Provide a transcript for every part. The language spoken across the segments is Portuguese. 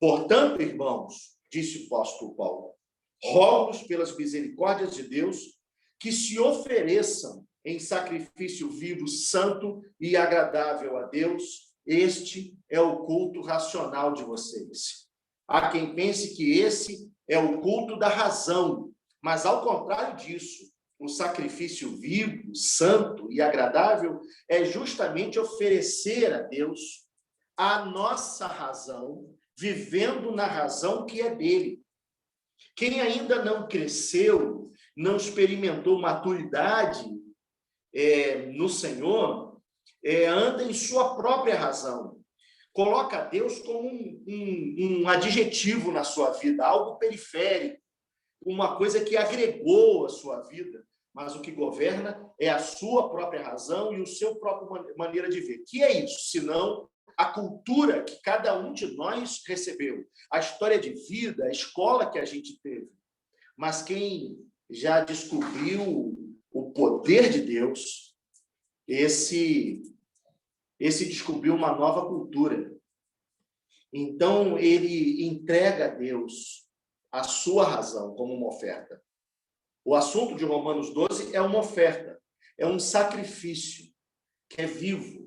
Portanto, irmãos, disse o apóstolo Paulo, rogo-vos pelas misericórdias de Deus que se ofereçam em sacrifício vivo, santo e agradável a Deus. Este é o culto racional de vocês. Há quem pense que esse é o culto da razão, mas ao contrário disso, o sacrifício vivo, santo e agradável é justamente oferecer a Deus a nossa razão, vivendo na razão que é dele. Quem ainda não cresceu, não experimentou maturidade no Senhor, anda em sua própria razão. Coloca Deus como um adjetivo na sua vida, algo periférico, uma coisa que agregou a sua vida, mas o que governa é a sua própria razão e o seu próprio maneira de ver. Que é isso, senão a cultura que cada um de nós recebeu, a história de vida, a escola que a gente teve. Mas quem já descobriu o poder de Deus, esse descobriu uma nova cultura. Então, ele entrega a Deus a sua razão como uma oferta. O assunto de Romanos 12 é uma oferta, é um sacrifício que é vivo.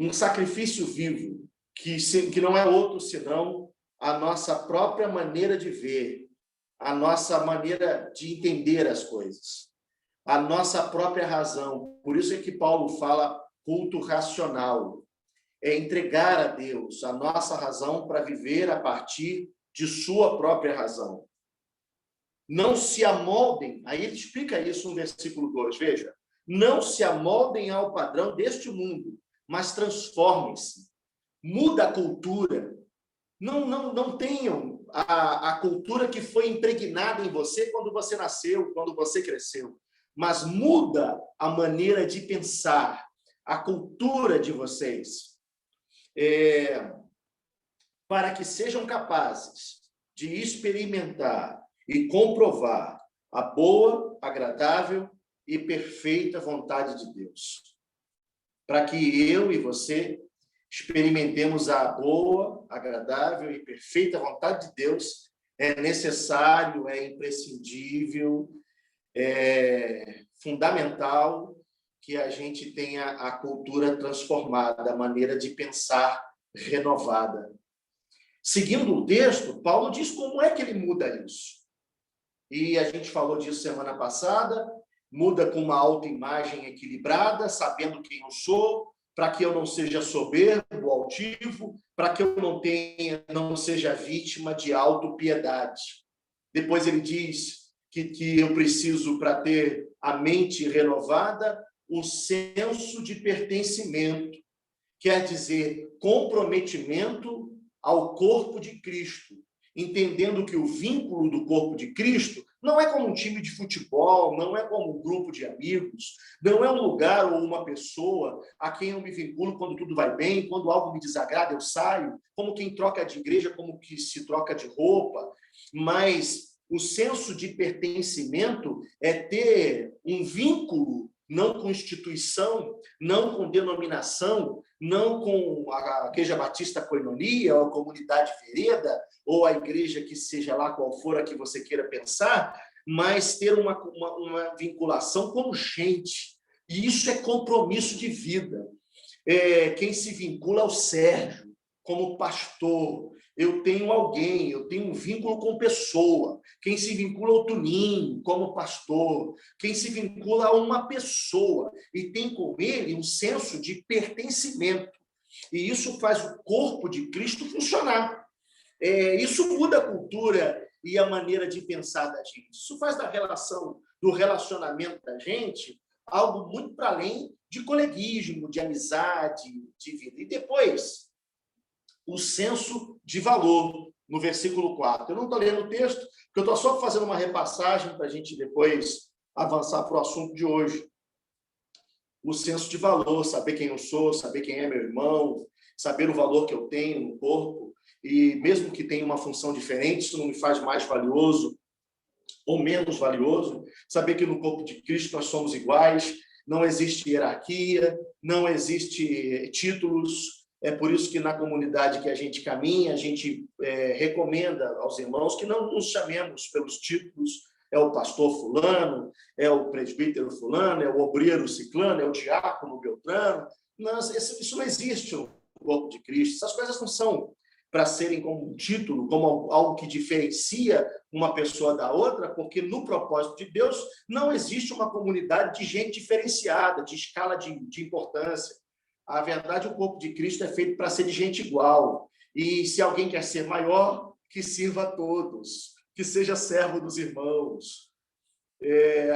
Um sacrifício vivo, que não é outro senão a nossa própria maneira de ver, a nossa maneira de entender as coisas, a nossa própria razão. Por isso é que Paulo fala culto racional. É entregar a Deus a nossa razão para viver a partir de sua própria razão. Não se amoldem, aí ele explica isso no versículo 2, veja. Não se amoldem ao padrão deste mundo, mas transformem-se. Muda a cultura. Não tenham a cultura que foi impregnada em você quando você nasceu, quando você cresceu. Mas muda a maneira de pensar, a cultura de vocês. Para que sejam capazes de experimentar e comprovar a boa, agradável e perfeita vontade de Deus. Para que eu e você experimentemos a boa, agradável e perfeita vontade de Deus, é necessário, é imprescindível, é fundamental que a gente tenha a cultura transformada, a maneira de pensar renovada. Seguindo o texto, Paulo diz como é que ele muda isso. E a gente falou disso semana passada, muda com uma autoimagem equilibrada, sabendo quem eu sou, para que eu não seja soberbo, altivo, para que eu não seja vítima de autopiedade. Depois ele diz que eu preciso, para ter a mente renovada, o senso de pertencimento, quer dizer, comprometimento ao corpo de Cristo, entendendo que o vínculo do corpo de Cristo não é como um time de futebol, não é como um grupo de amigos, não é um lugar ou uma pessoa a quem eu me vinculo quando tudo vai bem, quando algo me desagrada eu saio, como quem troca de igreja, como que se troca de roupa, mas o senso de pertencimento é ter um vínculo não com instituição, não com denominação, não com a Igreja Batista Coinonia, ou a Comunidade Vereda, ou a igreja que seja lá qual for a que você queira pensar, mas ter uma vinculação como gente. E isso é compromisso de vida. Quem se vincula ao Sérgio, como pastor, eu tenho alguém, eu tenho um vínculo com pessoa. Quem se vincula ao Tuninho, como pastor, quem se vincula a uma pessoa e tem com ele um senso de pertencimento. E isso faz o corpo de Cristo funcionar. Isso muda a cultura e a maneira de pensar da gente. Isso faz do relacionamento da gente algo muito para além de coleguismo, de amizade, de vida. E depois, o senso de valor, no versículo 4. Eu não estou lendo o texto, porque eu estou só fazendo uma repassagem para a gente depois avançar para o assunto de hoje. O senso de valor, saber quem eu sou, saber quem é meu irmão, saber o valor que eu tenho no corpo, e mesmo que tenha uma função diferente, isso não me faz mais valioso ou menos valioso. Saber que no corpo de Cristo nós somos iguais, não existe hierarquia, não existe títulos, É por isso que na comunidade que a gente caminha, a gente recomenda aos irmãos que não nos chamemos pelos títulos, é o pastor fulano, é o presbítero fulano, é o obreiro ciclano, é o diácono beltrano. Não, isso não existe no corpo de Cristo. Essas coisas não são para serem como um título, como algo que diferencia uma pessoa da outra, porque no propósito de Deus não existe uma comunidade de gente diferenciada, de escala de importância. A verdade, o corpo de Cristo é feito para ser de gente igual. E se alguém quer ser maior, que sirva a todos, que seja servo dos irmãos.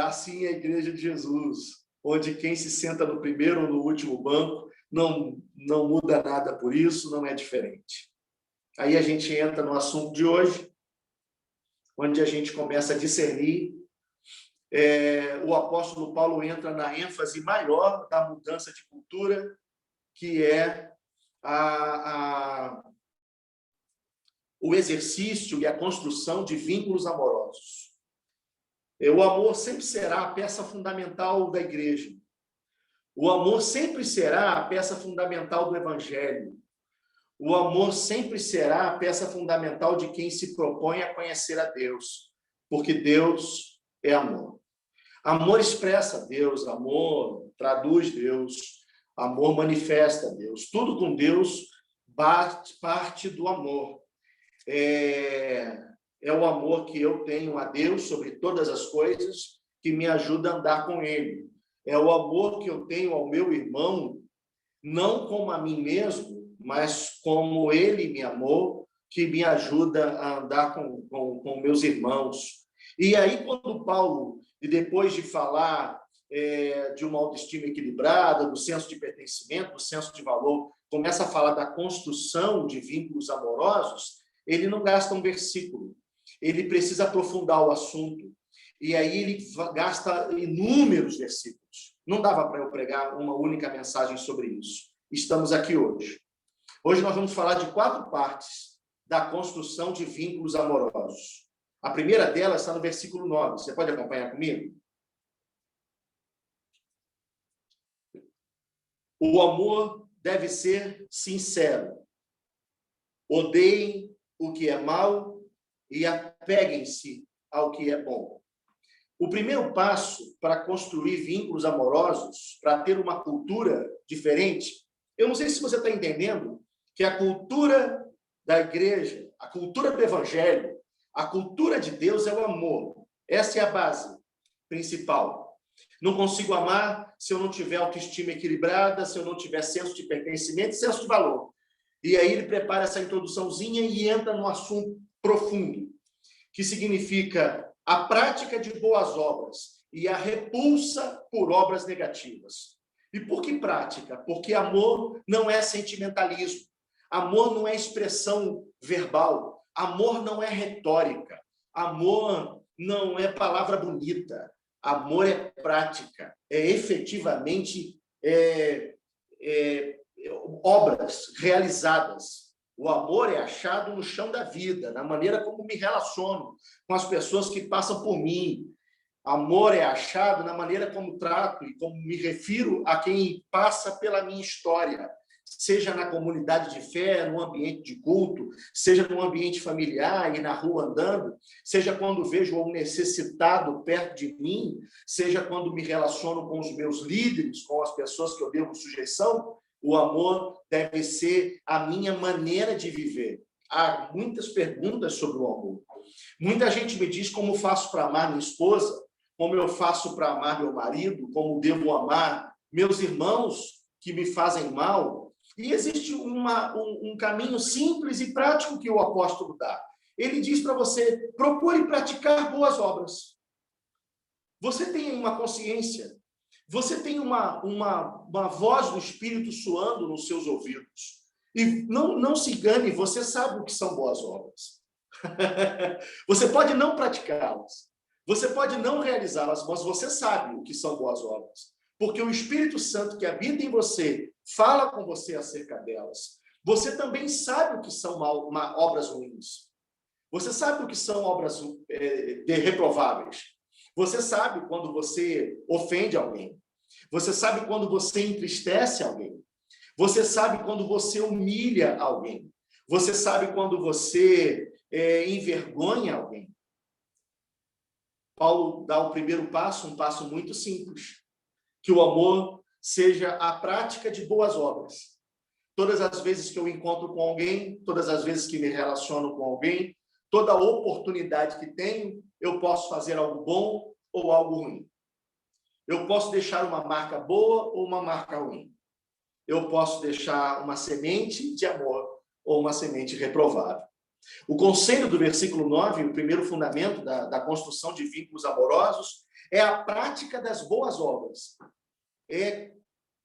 Assim é a Igreja de Jesus, onde quem se senta no primeiro ou no último banco não muda nada por isso, não é diferente. Aí a gente entra no assunto de hoje, onde a gente começa a discernir. O apóstolo Paulo entra na ênfase maior da mudança de cultura, que é o exercício e a construção de vínculos amorosos. O amor sempre será a peça fundamental da igreja. O amor sempre será a peça fundamental do evangelho. O amor sempre será a peça fundamental de quem se propõe a conhecer a Deus, porque Deus é amor. Amor expressa Deus, amor traduz Deus, amor manifesta Deus. Tudo com Deus parte do amor. É o amor que eu tenho a Deus sobre todas as coisas que me ajuda a andar com Ele. É o amor que eu tenho ao meu irmão, não como a mim mesmo, mas como Ele me amou, que me ajuda a andar com meus irmãos. E aí, quando Paulo, e depois de falar de uma autoestima equilibrada, do senso de pertencimento, do senso de valor, começa a falar da construção de vínculos amorosos, ele não gasta um versículo, ele precisa aprofundar o assunto. E aí ele gasta inúmeros versículos. Não dava para eu pregar uma única mensagem sobre isso. Estamos aqui hoje. Hoje nós vamos falar de 4 partes da construção de vínculos amorosos. A primeira delas está no versículo 9. Você pode acompanhar comigo? O amor deve ser sincero. Odeiem o que é mal e apeguem-se ao que é bom. O primeiro passo para construir vínculos amorosos, para ter uma cultura diferente, eu não sei se você está entendendo que a cultura da igreja, a cultura do evangelho, a cultura de Deus é o amor. Essa é a base principal. Não consigo amar se eu não tiver autoestima equilibrada, se eu não tiver senso de pertencimento e senso de valor. E aí ele prepara essa introduçãozinha e entra no assunto profundo, que significa a prática de boas obras e a repulsa por obras negativas. E por que prática? Porque amor não é sentimentalismo. Amor não é expressão verbal. Amor não é retórica. Amor não é palavra bonita. Amor é prática. É efetivamente obras realizadas. O amor é achado no chão da vida, na maneira como me relaciono com as pessoas que passam por mim. Amor é achado na maneira como trato e como me refiro a quem passa pela minha história, seja na comunidade de fé, no ambiente de culto, seja no ambiente familiar e na rua andando, seja quando vejo um necessitado perto de mim, seja quando me relaciono com os meus líderes, com as pessoas que eu devo sujeição. O amor deve ser a minha maneira de viver. Há muitas perguntas sobre o amor. Muita gente me diz como faço para amar minha esposa, como eu faço para amar meu marido, como devo amar meus irmãos que me fazem mal. E existe um caminho simples e prático que o apóstolo dá. Ele diz para você, procure praticar boas obras. Você tem uma consciência, você tem uma voz do Espírito soando nos seus ouvidos. E não se engane, você sabe o que são boas obras. Você pode não praticá-las, você pode não realizá-las, mas você sabe o que são boas obras. Porque o Espírito Santo que habita em você fala com você acerca delas. Você também sabe o que são obras ruins. Você sabe o que são obras reprováveis. Você sabe quando você ofende alguém. Você sabe quando você entristece alguém. Você sabe quando você humilha alguém. Você sabe quando você envergonha alguém. Paulo dá o primeiro passo, um passo muito simples. Que o amor seja a prática de boas obras. Todas as vezes que eu encontro com alguém, todas as vezes que me relaciono com alguém, toda oportunidade que tenho, eu posso fazer algo bom ou algo ruim. Eu posso deixar uma marca boa ou uma marca ruim. Eu posso deixar uma semente de amor ou uma semente reprovável. O conselho do versículo 9, o primeiro fundamento da construção de vínculos amorosos, é a prática das boas obras. É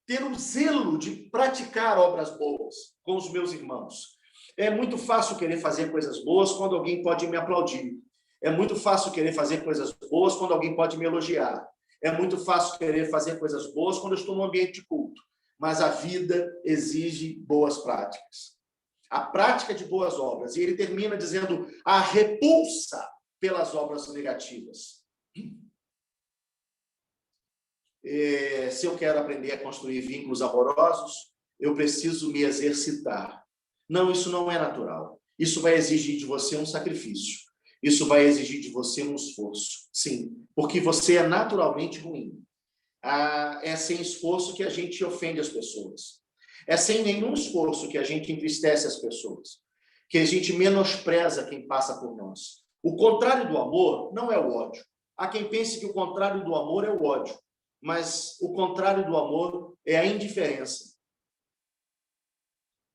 ter um zelo de praticar obras boas com os meus irmãos. É muito fácil querer fazer coisas boas quando alguém pode me aplaudir. É muito fácil querer fazer coisas boas quando alguém pode me elogiar. É muito fácil querer fazer coisas boas quando eu estou num ambiente de culto. Mas a vida exige boas práticas. A prática de boas obras. E ele termina dizendo a repulsa pelas obras negativas. Se eu quero aprender a construir vínculos amorosos, eu preciso me exercitar. Não, isso não é natural. Isso vai exigir de você um sacrifício. Isso vai exigir de você um esforço. Sim, porque você é naturalmente ruim. É sem esforço que a gente ofende as pessoas. É sem nenhum esforço que a gente entristece as pessoas. Que a gente menospreza quem passa por nós. O contrário do amor não é o ódio. Há quem pense que o contrário do amor é o ódio. Mas o contrário do amor é a indiferença.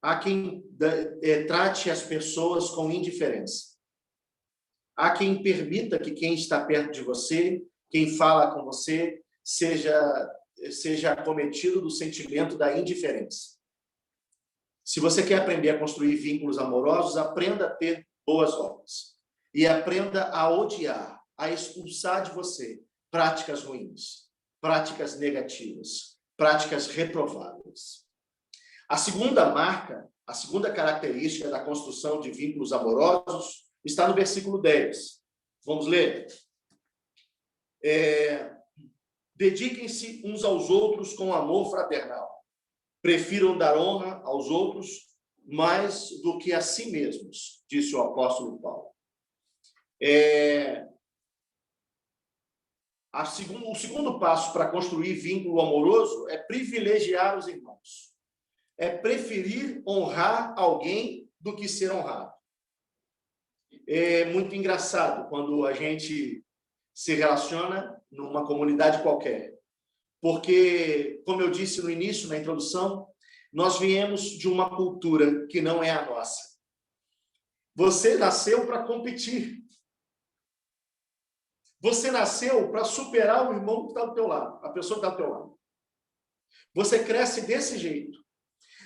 Há quem trate as pessoas com indiferença. Há quem permita que quem está perto de você, quem fala com você, seja acometido do sentimento da indiferença. Se você quer aprender a construir vínculos amorosos, aprenda a ter boas obras. E aprenda a odiar, a expulsar de você práticas ruins, práticas negativas, práticas reprováveis. A segunda marca, a segunda característica da construção de vínculos amorosos está no versículo 10. Vamos ler? Dediquem-se uns aos outros com amor fraternal. Prefiram dar honra aos outros mais do que a si mesmos, disse o apóstolo Paulo. O segundo passo para construir vínculo amoroso é privilegiar os irmãos. É preferir honrar alguém do que ser honrado. É muito engraçado quando a gente se relaciona numa comunidade qualquer. Porque, como eu disse no início, na introdução, nós viemos de uma cultura que não é a nossa. Você nasceu para competir. Você nasceu para superar o irmão que está do teu lado, a pessoa que está do teu lado. Você cresce desse jeito.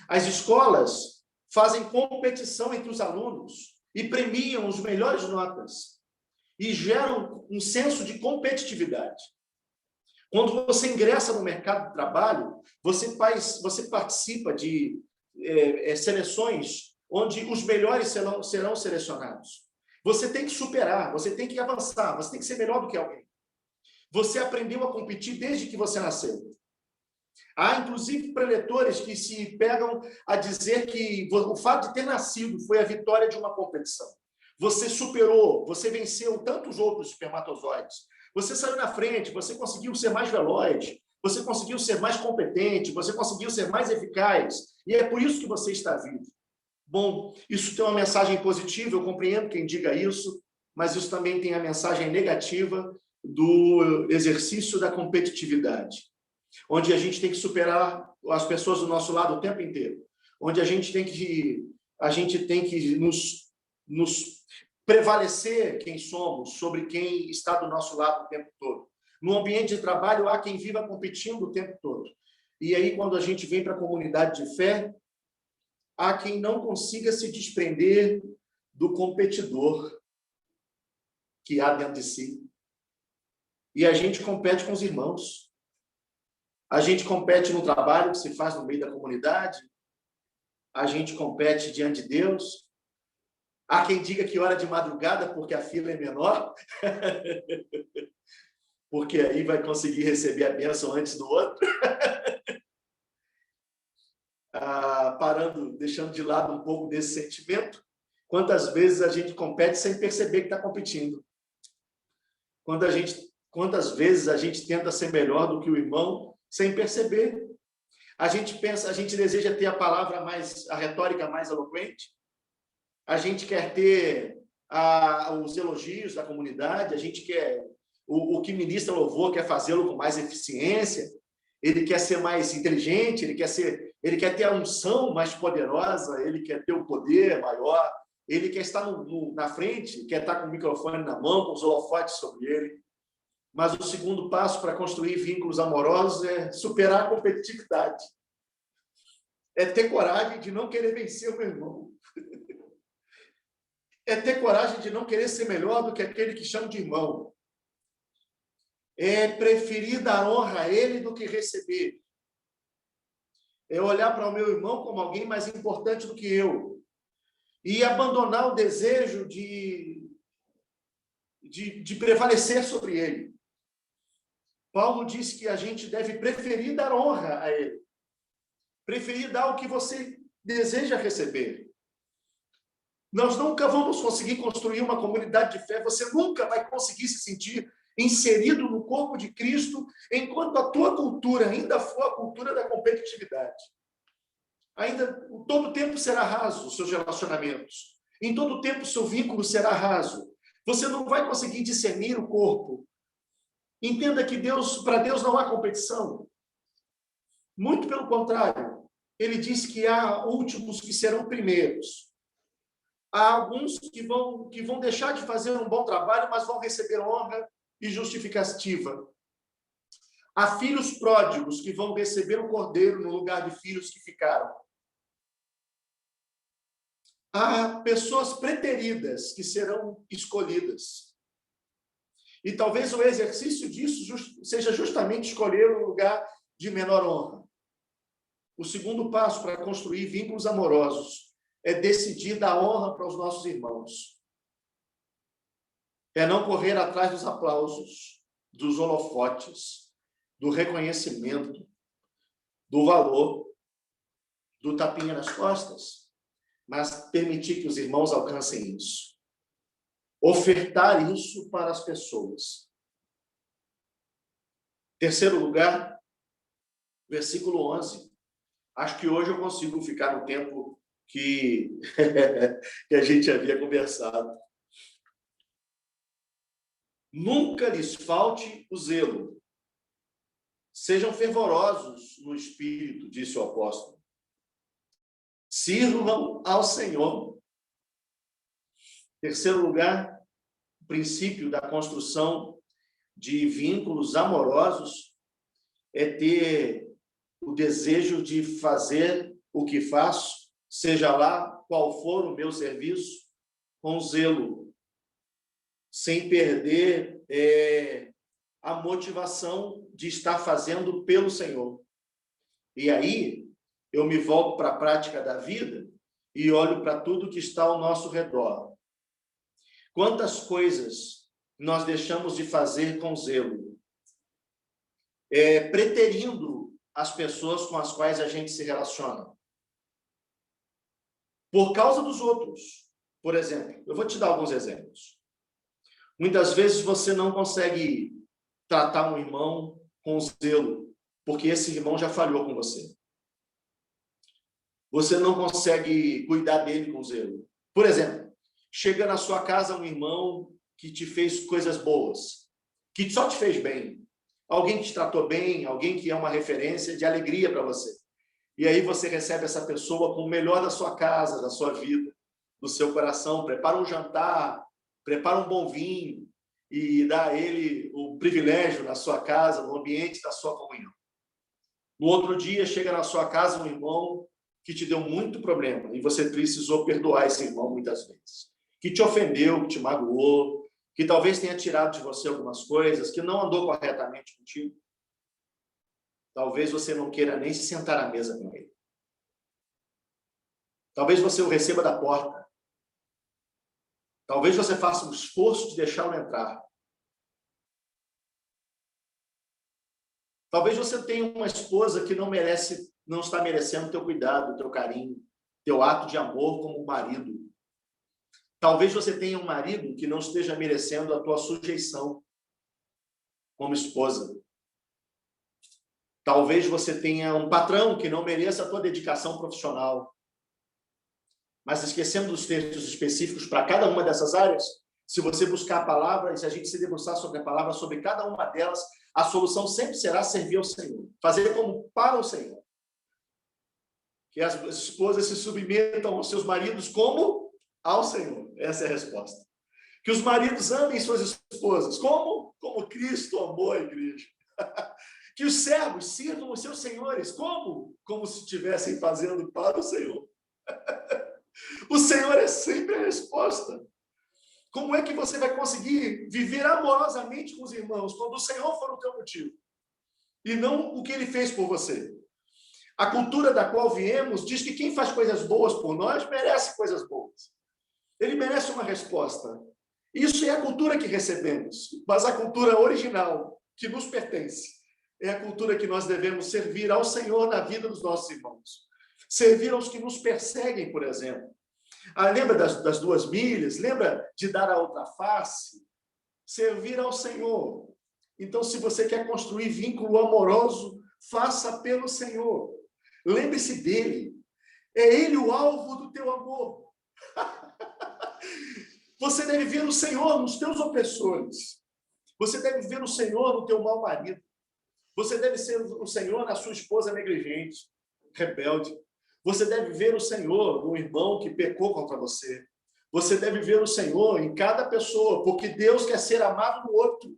As escolas fazem competição entre os alunos e premiam os melhores notas e geram um senso de competitividade. Quando você ingressa no mercado de trabalho, você participa de seleções onde os melhores serão selecionados. Você tem que superar, você tem que avançar, você tem que ser melhor do que alguém. Você aprendeu a competir desde que você nasceu. Há, inclusive, preletores que se pegam a dizer que o fato de ter nascido foi a vitória de uma competição. Você superou, você venceu tantos outros espermatozoides. Você saiu na frente, você conseguiu ser mais veloz, você conseguiu ser mais competente, você conseguiu ser mais eficaz. E é por isso que você está vivo. Bom, isso tem uma mensagem positiva, eu compreendo quem diga isso, mas isso também tem a mensagem negativa do exercício da competitividade, onde a gente tem que superar as pessoas do nosso lado o tempo inteiro, onde a gente tem que nos prevalecer quem somos sobre quem está do nosso lado o tempo todo. No ambiente de trabalho, há quem viva competindo o tempo todo. E aí, quando a gente vem para a comunidade de fé, há quem não consiga se desprender do competidor que há dentro de si. E a gente compete com os irmãos. A gente compete no trabalho que se faz no meio da comunidade. A gente compete diante de Deus. Há quem diga que ora de madrugada porque a fila é menor. Porque aí vai conseguir receber a bênção antes do outro. parando, deixando de lado um pouco desse sentimento, quantas vezes a gente compete sem perceber que está competindo? Quantas vezes a gente tenta ser melhor do que o irmão sem perceber? A gente pensa, a gente deseja ter a retórica mais eloquente, a gente quer ter os elogios da comunidade, a gente quer o que ministra louvor quer fazê-lo com mais eficiência, ele quer ser mais inteligente, ele quer ter a unção mais poderosa, ele quer ter o poder maior, ele quer estar na frente, quer estar com o microfone na mão, com os holofotes sobre ele. Mas o segundo passo para construir vínculos amorosos é superar a competitividade. É ter coragem de não querer vencer o meu irmão. É ter coragem de não querer ser melhor do que aquele que chama de irmão. É preferir dar honra a ele do que receber. É olhar para o meu irmão como alguém mais importante do que eu. E abandonar o desejo de prevalecer sobre ele. Paulo diz que a gente deve preferir dar honra a ele. Preferir dar o que você deseja receber. Nós nunca vamos conseguir construir uma comunidade de fé, você nunca vai conseguir se sentir inserido no corpo de Cristo enquanto a tua cultura ainda for a cultura da competitividade. Ainda, todo tempo será raso os seus relacionamentos. Em todo tempo o seu vínculo será raso. Você não vai conseguir discernir o corpo. Entenda que para Deus não há competição. Muito pelo contrário. Ele diz que há últimos que serão primeiros. Há alguns que vão deixar de fazer um bom trabalho, mas vão receber honra e justificativa. Há filhos pródigos que vão receber o cordeiro no lugar de filhos que ficaram. Há pessoas preteridas que serão escolhidas. E talvez o exercício disso seja justamente escolher o lugar de menor honra. O segundo passo para construir vínculos amorosos é decidir dar honra para os nossos irmãos. É não correr atrás dos aplausos, dos holofotes, do reconhecimento, do valor, do tapinha nas costas, mas permitir que os irmãos alcancem isso. Ofertar isso para as pessoas. Terceiro lugar, versículo 11. Acho que hoje eu consigo ficar no tempo que a gente havia conversado. Nunca lhes falte o zelo. Sejam fervorosos no espírito, disse o apóstolo. Sirvam ao Senhor. Terceiro lugar, o princípio da construção de vínculos amorosos é ter o desejo de fazer o que faço, seja lá qual for o meu serviço, com zelo, sem perder a motivação de estar fazendo pelo Senhor. E aí, eu me volto para a prática da vida e olho para tudo que está ao nosso redor. Quantas coisas nós deixamos de fazer com zelo, preterindo as pessoas com as quais a gente se relaciona. Por causa dos outros. Por exemplo, eu vou te dar alguns exemplos. Muitas vezes você não consegue tratar um irmão com zelo, porque esse irmão já falhou com você. Você não consegue cuidar dele com zelo. Por exemplo, chega na sua casa um irmão que te fez coisas boas, que só te fez bem. Alguém que te tratou bem, alguém que é uma referência de alegria para você. E aí você recebe essa pessoa com o melhor da sua casa, da sua vida, do seu coração, prepara um jantar, prepara um bom vinho e dá a ele o privilégio na sua casa, no ambiente da sua comunhão. No outro dia, chega na sua casa um irmão que te deu muito problema e você precisou perdoar esse irmão muitas vezes, que te ofendeu, que te magoou, que talvez tenha tirado de você algumas coisas, que não andou corretamente contigo. Talvez você não queira nem se sentar à mesa com ele. Talvez você o receba da porta. Talvez você faça um esforço de deixá-lo entrar. Talvez você tenha uma esposa que não merece não está merecendo teu cuidado, teu carinho, teu ato de amor como marido. Talvez você tenha um marido que não esteja merecendo a tua sujeição como esposa. Talvez você tenha um patrão que não mereça a tua dedicação profissional. Mas esquecendo dos textos específicos para cada uma dessas áreas, se você buscar a palavra e se a gente se debruçar sobre a palavra, sobre cada uma delas, a solução sempre será servir ao Senhor. Fazer como para o Senhor. Que as esposas se submetam aos seus maridos como ao Senhor. Essa é a resposta. Que os maridos amem suas esposas. Como? Como Cristo amou a igreja. Que os servos sirvam os seus senhores. Como? Como se estivessem fazendo para o Senhor. O Senhor é sempre a resposta. Como é que você vai conseguir viver amorosamente com os irmãos quando o Senhor for o teu motivo? E não o que ele fez por você. A cultura da qual viemos diz que quem faz coisas boas por nós merece coisas boas. Ele merece uma resposta. Isso é a cultura que recebemos, mas a cultura original que nos pertence é a cultura que nós devemos servir ao Senhor na vida dos nossos irmãos. Servir aos que nos perseguem, por exemplo. Lembra das 2 milhas? Lembra de dar a outra face? Servir ao Senhor. Então, se você quer construir vínculo amoroso, faça pelo Senhor. Lembre-se dele. É ele o alvo do teu amor. Você deve ver o Senhor nos teus opressores. Você deve ver o Senhor no teu mau marido. Você deve ser o Senhor na sua esposa negligente, rebelde. Você deve ver o Senhor no irmão que pecou contra você. Você deve ver o Senhor em cada pessoa, porque Deus quer ser amado no outro.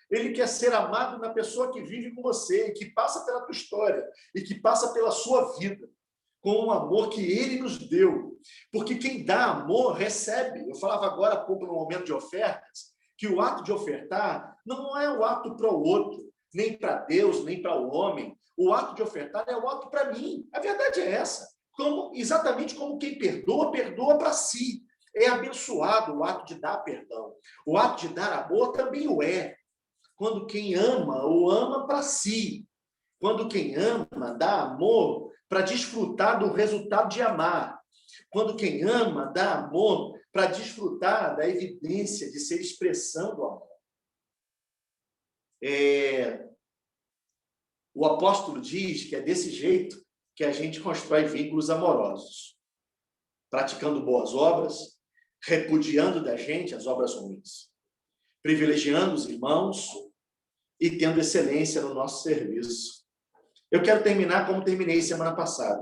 Ele quer ser amado na pessoa que vive com você, e que passa pela tua história, e que passa pela sua vida, com o amor que ele nos deu. Porque quem dá amor, recebe. Eu falava agora há pouco, no momento de ofertas, que o ato de ofertar não é o ato para o outro, nem para Deus, nem para o homem. O ato de ofertar é o ato para mim. A verdade é essa. Exatamente como quem perdoa, perdoa para si. É abençoado o ato de dar perdão. O ato de dar amor também o é. Quando quem ama, o ama para si. Quando quem ama, dá amor para desfrutar do resultado de amar. Quando quem ama, dá amor para desfrutar da evidência de ser expressão do amor. O apóstolo diz que é desse jeito que a gente constrói vínculos amorosos. Praticando boas obras, repudiando da gente as obras ruins, privilegiando os irmãos e tendo excelência no nosso serviço. Eu quero terminar como terminei semana passada.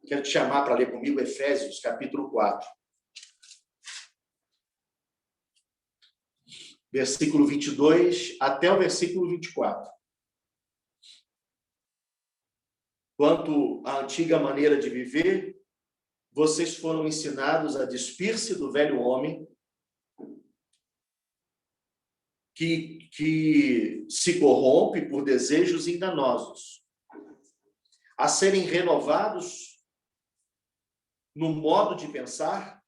Quero te chamar para ler comigo Efésios, capítulo 4. Versículo 22 até o versículo 24. Quanto à antiga maneira de viver, vocês foram ensinados a despir-se do velho homem que se corrompe por desejos enganosos, a serem renovados no modo de pensar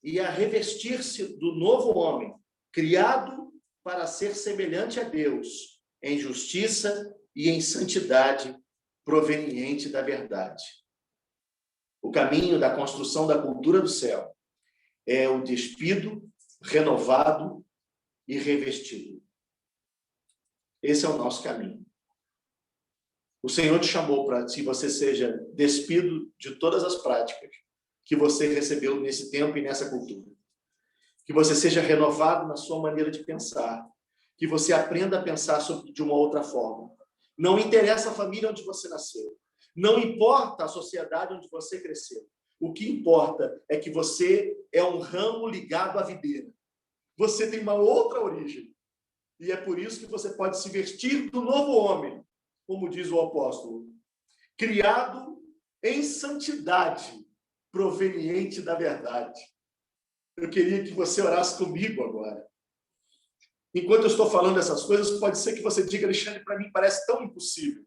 e a revestir-se do novo homem, criado para ser semelhante a Deus, em justiça e em santidade proveniente da verdade. O caminho da construção da cultura do céu é o despido, renovado e revestido. Esse é o nosso caminho. O Senhor te chamou para que você seja despido de todas as práticas que você recebeu nesse tempo e nessa cultura. Que você seja renovado na sua maneira de pensar. Que você aprenda a pensar de uma outra forma. Não interessa a família onde você nasceu. Não importa a sociedade onde você cresceu. O que importa é que você é um ramo ligado à videira. Você tem uma outra origem. E é por isso que você pode se vestir do novo homem, como diz o apóstolo, criado em santidade, proveniente da verdade. Eu queria que você orasse comigo agora. Enquanto eu estou falando essas coisas, pode ser que você diga, Alexandre, para mim parece tão impossível,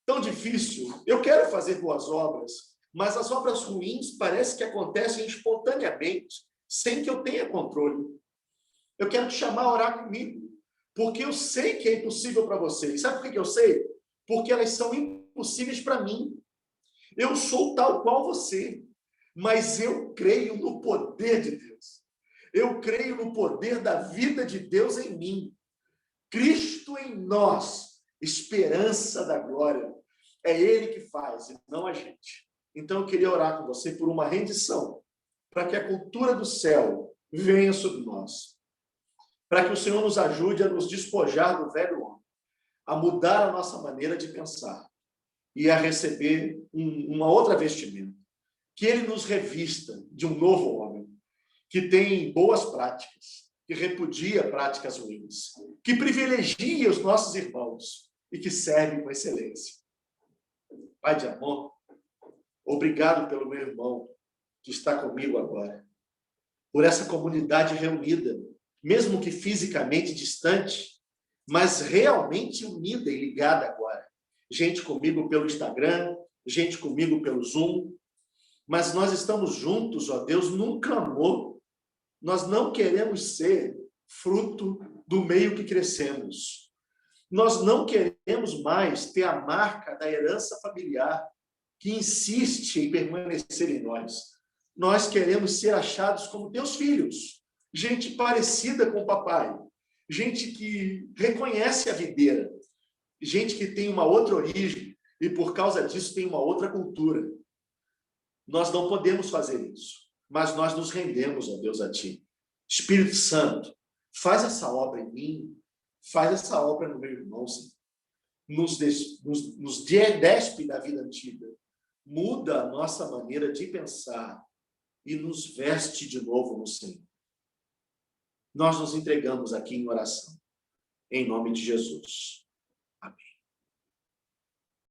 tão difícil. Eu quero fazer boas obras, mas as obras ruins parece que acontecem espontaneamente, sem que eu tenha controle. Eu quero te chamar a orar comigo, porque eu sei que é impossível para você. E sabe por que eu sei? Porque elas são impossíveis para mim. Eu sou tal qual você, mas eu creio no poder de Deus. Eu creio no poder da vida de Deus em mim. Cristo em nós, esperança da glória. É Ele que faz, e não a gente. Então, eu queria orar com você por uma rendição, para que a cultura do céu venha sobre nós. Para que o Senhor nos ajude a nos despojar do velho homem, a mudar a nossa maneira de pensar e a receber uma outra vestimenta. Que Ele nos revista de um novo homem, que tem boas práticas, que repudia práticas ruins, que privilegia os nossos irmãos e que serve com excelência. Pai de amor, obrigado pelo meu irmão que está comigo agora, por essa comunidade reunida, mesmo que fisicamente distante, mas realmente unida e ligada agora. Gente comigo pelo Instagram, gente comigo pelo Zoom, mas nós estamos juntos, ó Deus, num clamor. Nós não queremos ser fruto do meio que crescemos. Nós não queremos mais ter a marca da herança familiar que insiste em permanecer em nós. Nós queremos ser achados como teus filhos, gente parecida com o papai, gente que reconhece a videira, gente que tem uma outra origem e por causa disso tem uma outra cultura. Nós não podemos fazer isso, mas nós nos rendemos, ó Deus, a Ti. Espírito Santo, faz essa obra em mim, faz essa obra no meu irmão, Senhor. Nos despe da vida antiga, muda a nossa maneira de pensar e nos veste de novo no Senhor. Nós nos entregamos aqui em oração, em nome de Jesus.